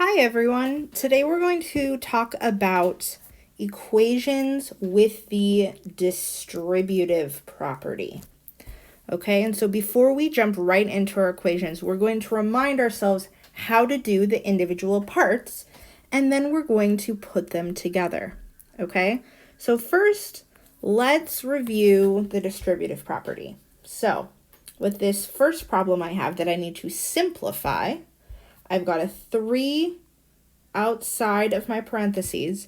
Hi everyone. Today we're going to talk about equations with the distributive property. Okay, and so before we jump right into our equations, we're going to remind ourselves how to do the individual parts, and then we're going to put them together. Okay, so first, let's review the distributive property. So with this first problem I have that I need to simplify, I've got a 3 outside of my parentheses,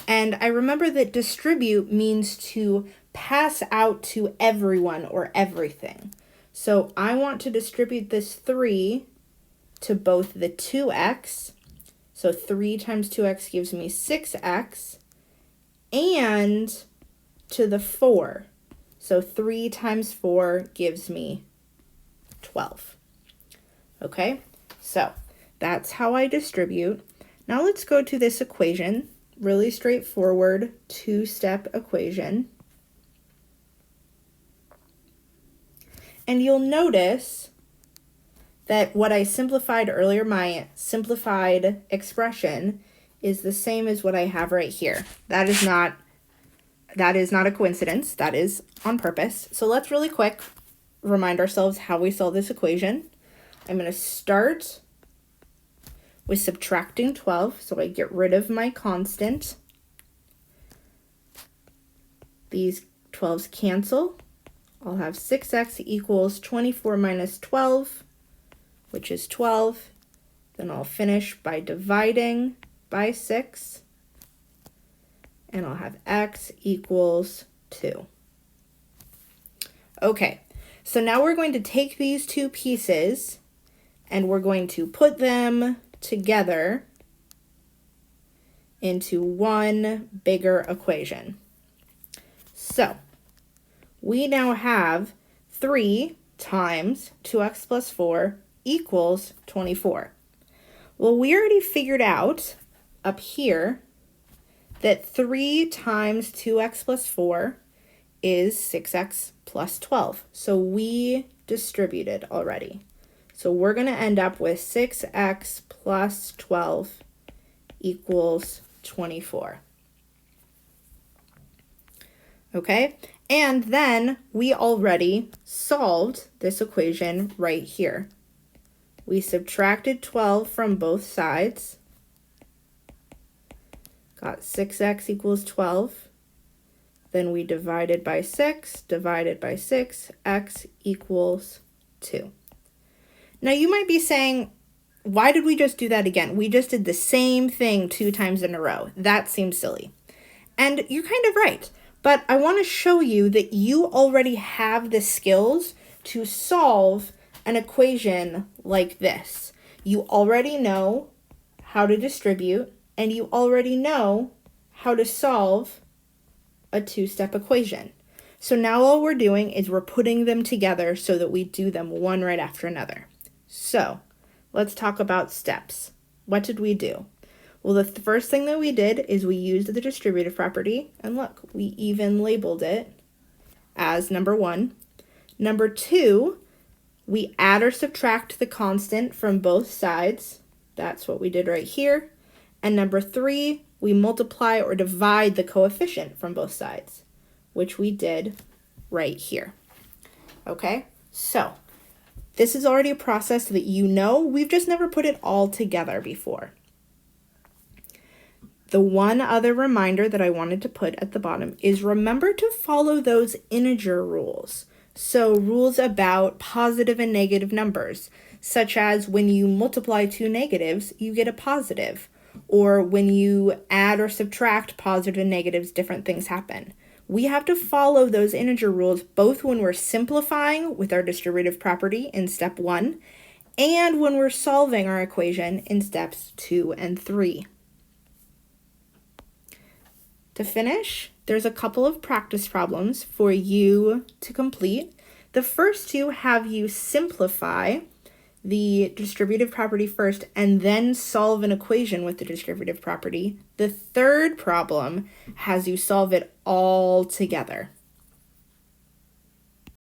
and I remember that distribute means to pass out to everyone or everything. So I want to distribute this 3 to both the 2x, so 3 times 2x gives me 6x, and to the 4, so 3 times 4 gives me 12. Okay, so that's how I distribute. Now let's go to this equation, really straightforward two-step equation. And you'll notice that what I simplified earlier, my simplified expression, is the same as what I have right here. That is not a coincidence, that is on purpose. So let's really quick remind ourselves how we solve this equation. I'm going to start with subtracting 12, so I get rid of my constant. These 12s cancel. I'll have 6x equals 24 minus 12, which is 12. Then I'll finish by dividing by 6, and I'll have x equals 2. Okay, so now we're going to take these two pieces and we're going to put them together into one bigger equation. So we now have 3 times 2x plus 4 equals 24. Well, we already figured out up here that 3 times 2x plus 4 is 6x plus 12. So we distributed already. So we're going to end up with 6x plus 12 equals 24. Okay, and then we already solved this equation right here. We subtracted 12 from both sides, got 6x equals 12. Then we divided by 6, x equals 2. Now you might be saying, why did we just do that again? We just did the same thing 2 times in a row. That seems silly. And you're kind of right. But I want to show you that you already have the skills to solve an equation like this. You already know how to distribute, and you already know how to solve a two-step equation. So now all we're doing is we're putting them together so that we do them one right after another. So let's talk about steps. What did we do? Well, the first thing that we did is we used the distributive property, and look, we even labeled it as number 1. Number 2, we add or subtract the constant from both sides. That's what we did right here. And number 3, we multiply or divide the coefficient from both sides, which we did right here. Okay, so this is already a process that you know. We've just never put it all together before. The one other reminder that I wanted to put at the bottom is remember to follow those integer rules. So rules about positive and negative numbers, such as when you multiply two negatives, you get a positive. Or when you add or subtract positive and negatives, different things happen. We have to follow those integer rules both when we're simplifying with our distributive property in step 1 and when we're solving our equation in steps 2 and 3. To finish, there's a couple of practice problems for you to complete. The first two have you simplify the distributive property first and then solve an equation with the distributive property. The third problem has you solve it all together.